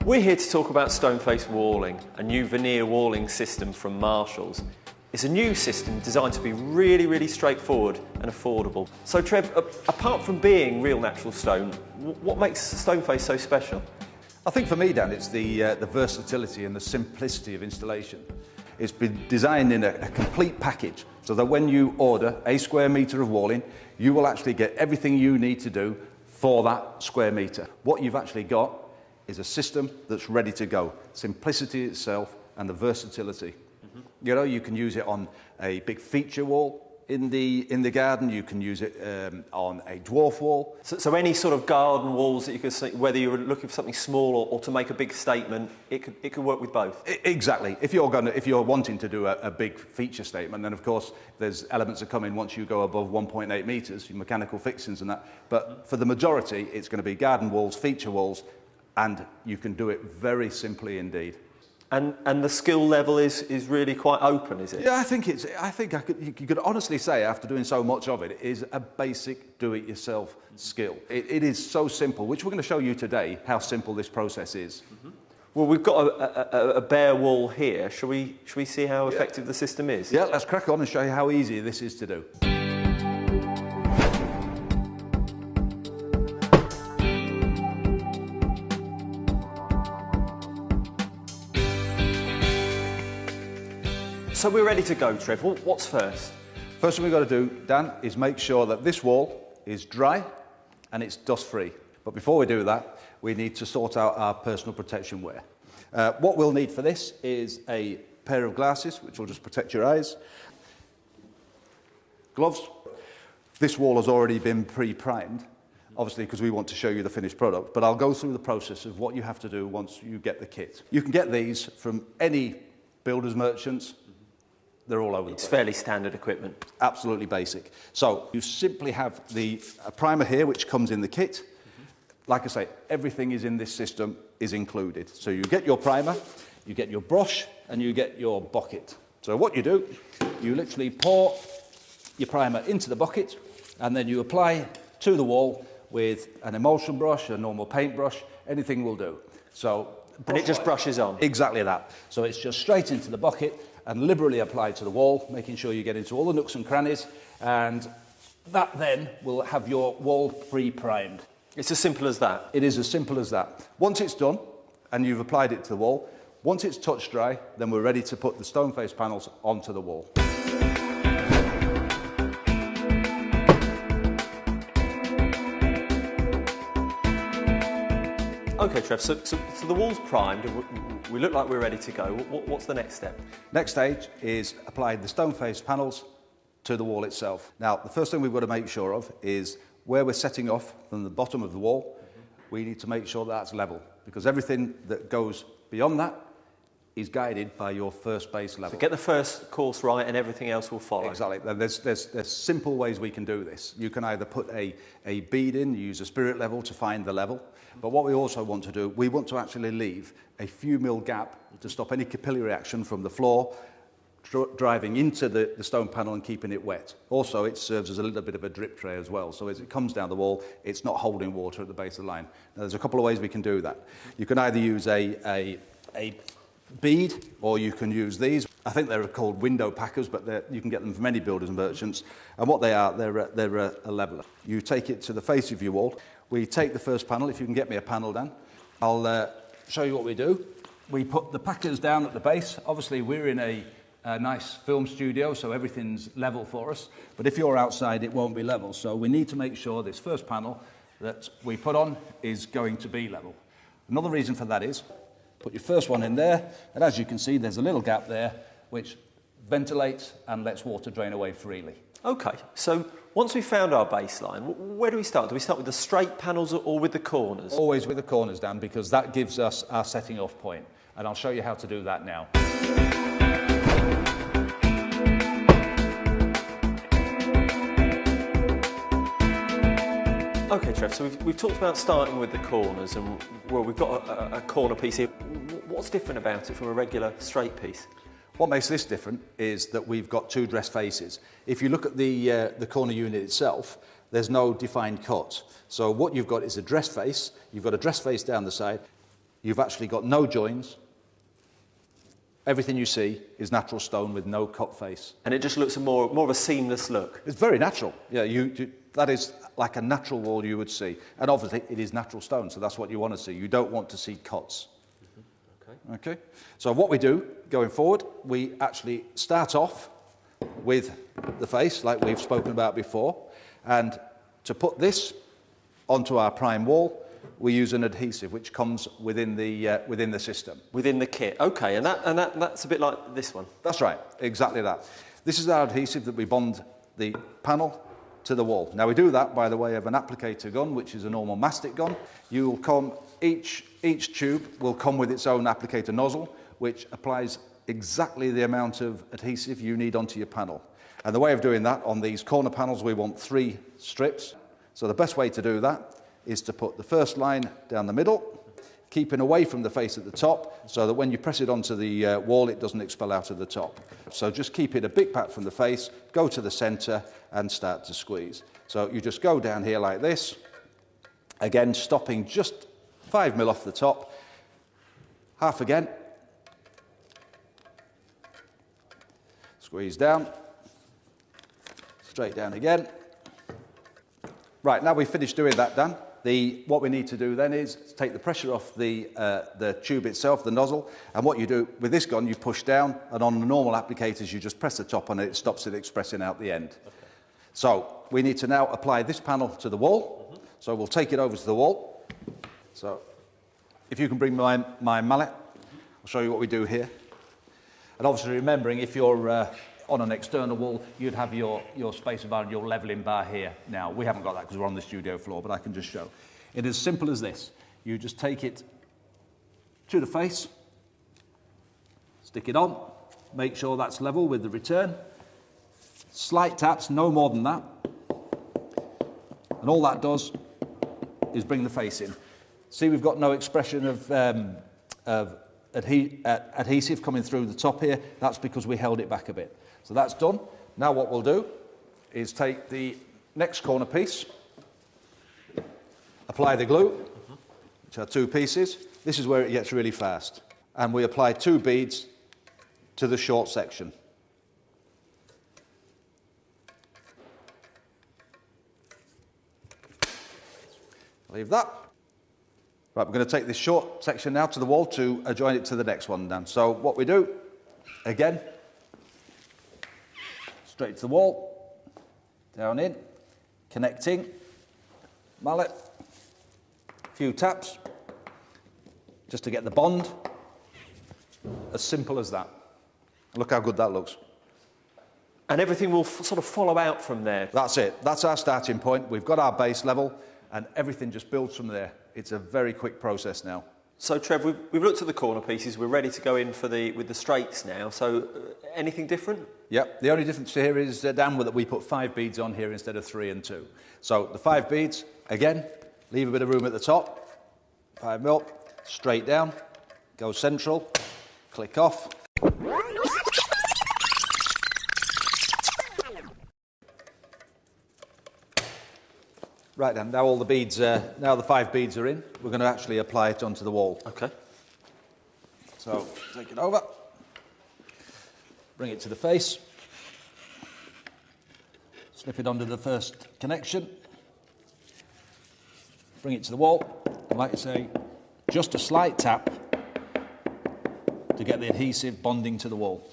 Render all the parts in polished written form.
We're here to talk about Stoneface walling, a new veneer walling system from Marshall's. It's a new system designed to be really straightforward and affordable. So Trev, apart from being real natural stone, what makes Stoneface so special? I think for me, Dan, it's the versatility and the simplicity of installation. It's been designed in a complete package so that when you order a square metre of walling, you will actually get everything you need to do for that square metre. What you've actually got is a system that's ready to go. Simplicity itself and the versatility. You know, you can use it on a big feature wall in the garden. You can use it on a dwarf wall. So any sort of garden walls that you could see, whether you were looking for something small or to make a big statement, it could work with both. Exactly. If you're wanting to do a big feature statement, then of course there's elements that come in once you go above 1.8 metres, your mechanical fixings and that. But for the majority, it's going to be garden walls, feature walls, and you can do it very simply indeed. And the skill level is really quite open, is it? Yeah, you could honestly say, after doing so much of it, it is a basic do-it-yourself skill. It is so simple, which we're going to show you today, how simple this process is. Well, we've got a bare wall here. Shall we see how effective the system is? Yeah, let's crack on and show you how easy this is to do. So we're ready to go, Trev. What's first? First thing we've got to do, Dan, is make sure that this wall is dry and it's dust-free. But before we do that, we need to sort out our personal protection wear. What we'll need for this is a pair of glasses, which will just protect your eyes. Gloves. This wall has already been pre-primed, obviously because we want to show you the finished product, but I'll go through the process of what you have to do once you get the kit. You can get these from any builders merchants. They're all over the place. It's fairly standard equipment. Absolutely basic. So you simply have a primer here, which comes in the kit. Like I say, everything is in this system is included. So you get your primer, you get your brush, and you get your bucket. So what you do, you literally pour your primer into the bucket, and then you apply to the wall with an emulsion brush, a normal paintbrush, anything will do. So, and it just brushes on? Exactly that. So it's just straight into the bucket and liberally applied to the wall, making sure you get into all the nooks and crannies, and that then will have your wall pre-primed. It's as simple as that? It is as simple as that. Once it's done, and you've applied it to the wall, once it's touch dry, then we're ready to put the Stoneface panels onto the wall. Okay, Trev, so the wall's primed, and we look like we're ready to go. What's the next step? Next stage is apply the Stoneface panels to the wall itself. Now, the first thing we've got to make sure of is where we're setting off from the bottom of the wall, we need to make sure that's level, because everything that goes beyond that is guided by your first base level. So get the first course right and everything else will follow. Exactly. There's simple ways we can do this. You can either put a bead in, use a spirit level to find the level, but what we also want to do, we want to actually leave a few mil gap to stop any capillary action from the floor driving into the stone panel and keeping it wet. Also, it serves as a little bit of a drip tray as well, so as it comes down the wall, it's not holding water at the base of the line. Now, there's a couple of ways we can do that. You can either use a bead, or you can use these. I think they're called window packers, but you can get them from any builders and merchants. And what they are, they're a leveller. You take it to the face of your wall. We take the first panel. If you can get me a panel, Dan, I'll show you what we do. We put the packers down at the base. Obviously, we're in a nice film studio, so everything's level for us. But if you're outside, it won't be level. So we need to make sure this first panel that we put on is going to be level. Another reason for that is, put your first one in there, and as you can see, there's a little gap there, which ventilates and lets water drain away freely. Okay, so once we've found our baseline, where do we start? Do we start with the straight panels or with the corners? Always with the corners, Dan, because that gives us our setting off point, and I'll show you how to do that now. Okay, Trev, so we've talked about starting with the corners, and well, we've got a corner piece here. What's different about it from a regular straight piece? What makes this different is that we've got two dress faces. If you look at the corner unit itself, there's no defined cut. So what you've got is a dress face. You've got a dress face down the side. you've actually got no joins. Everything you see is natural stone with no cut face. And it just looks more of a seamless look. It's very natural. Yeah, that is like a natural wall you would see. And obviously it is natural stone, so that's what you want to see. You don't want to see cuts. Okay. So what we do going forward, we actually start off with the face like we've spoken about before. And to put this onto our prime wall, we use an adhesive which comes within the system. Within the kit, okay, and that's a bit like this one. That's right, exactly that. This is our adhesive that we bond the panel to the wall. Now we do that by the way of an applicator gun, which is a normal mastic gun. Each tube will come with its own applicator nozzle, which applies exactly the amount of adhesive you need onto your panel. And the way of doing that, on these corner panels, we want 3 strips. So the best way to do that is to put the first line down the middle, keeping away from the face at the top, so that when you press it onto the wall, it doesn't expel out of the top. So just keep it a bit back from the face, go to the centre, and start to squeeze. So you just go down here like this, again stopping just 5 mil off the top, half again, squeeze down, straight down again. Right, now we've finished doing that, Dan. What we need to do then is take the pressure off the tube itself, the nozzle, and what you do with this gun, you push down, and on the normal applicators, you just press the top on it, it stops it expressing out the end. Okay. So we need to now apply this panel to the wall. Mm-hmm. So we'll take it over to the wall. So if you can bring my mallet, I'll show you what we do here. And obviously remembering, if you're on an external wall, you'd have your spacer bar and your levelling bar here. Now, we haven't got that because we're on the studio floor, but I can just show. It is simple as this. You just take it to the face, stick it on, make sure that's level with the return. Slight taps, no more than that. And all that does is bring the face in. See, we've got no expression of adhesive coming through the top here. That's because we held it back a bit. So that's done. Now what we'll do is take the next corner piece, apply the glue, which are 2 pieces. This is where it gets really fast. And we apply 2 beads to the short section. Leave that. Right, we're going to take this short section now to the wall to join it to the next one, Dan. So what we do, again, straight to the wall, down in, connecting, mallet, a few taps, just to get the bond. As simple as that. Look how good that looks. And everything will sort of follow out from there. That's it. That's our starting point. We've got our base level, and everything just builds from there. It's a very quick process now. So Trev, we've looked at the corner pieces, we're ready to go in with the straights now, so anything different? Yep, the only difference here is, Dan, that we put 5 beads on here instead of 3 and 2. So the 5 beads, again, leave a bit of room at the top, 5 mil, straight down, go central, click off. Right then, now all the beads, now the 5 beads are in, we're going to actually apply it onto the wall. Okay. So, take it over, bring it to the face, slip it onto the first connection, bring it to the wall, and like I say, just a slight tap to get the adhesive bonding to the wall.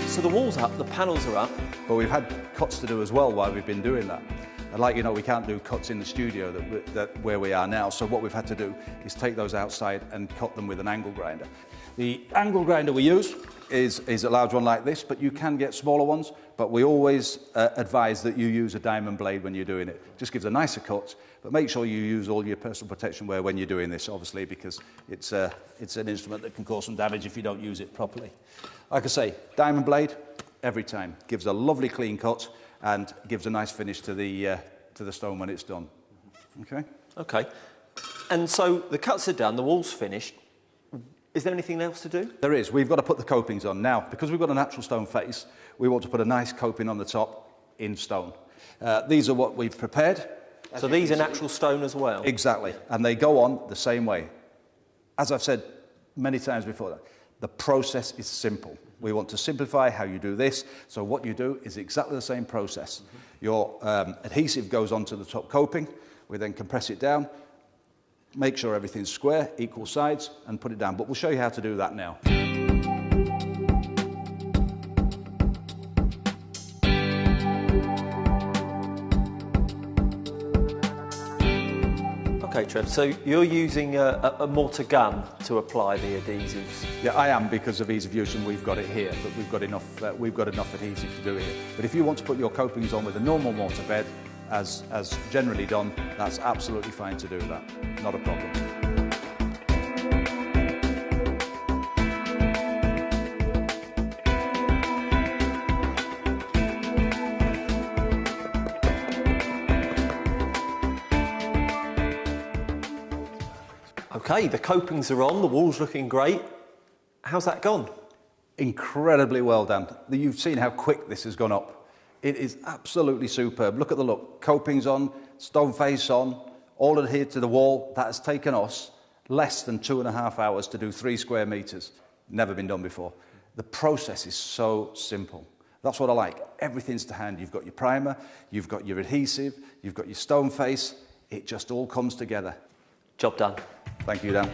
So the wall's up, the panels are up. But we've had cuts to do as well while we've been doing that. And like you know, we can't do cuts in the studio where we are now, so what we've had to do is take those outside and cut them with an angle grinder. The angle grinder we use is a large one like this, but you can get smaller ones, but we always advise that you use a diamond blade when you're doing it. Just gives a nicer cut, but make sure you use all your personal protection wear when you're doing this, obviously, because it's an instrument that can cause some damage if you don't use it properly. Like I say, diamond blade, every time. Gives a lovely clean cut and gives a nice finish to the stone when it's done. Okay? Okay. And so the cuts are done, the wall's finished. Is there anything else to do? There is. We've got to put the copings on. Now, because we've got a natural stone face, we want to put a nice coping on the top in stone. These are what we've prepared. So these are natural stone as well? Exactly. And they go on the same way. As I've said many times before, the process is simple. We want to simplify how you do this. So what you do is exactly the same process. Your adhesive goes onto the top coping. We then compress it down. Make sure everything's square, equal sides, and put it down. But we'll show you how to do that now. Okay, Trev, so you're using a mortar gun to apply the adhesives? Yeah, I am, because of ease of use, and we've got it here, but we've got enough adhesive to do it here. But if you want to put your copings on with a normal mortar bed, as generally done, that's absolutely fine to do that. Not a problem. Okay, the copings are on, the wall's looking great. How's that gone? Incredibly well done. You've seen how quick this has gone up. It is absolutely superb. Look at the look. Copings on, Stoneface on, all adhered to the wall. That has taken us less than 2.5 hours to do 3 square metres. Never been done before. The process is so simple. That's what I like. Everything's to hand. You've got your primer, you've got your adhesive, you've got your Stoneface. It just all comes together. Job done. Thank you, Dan.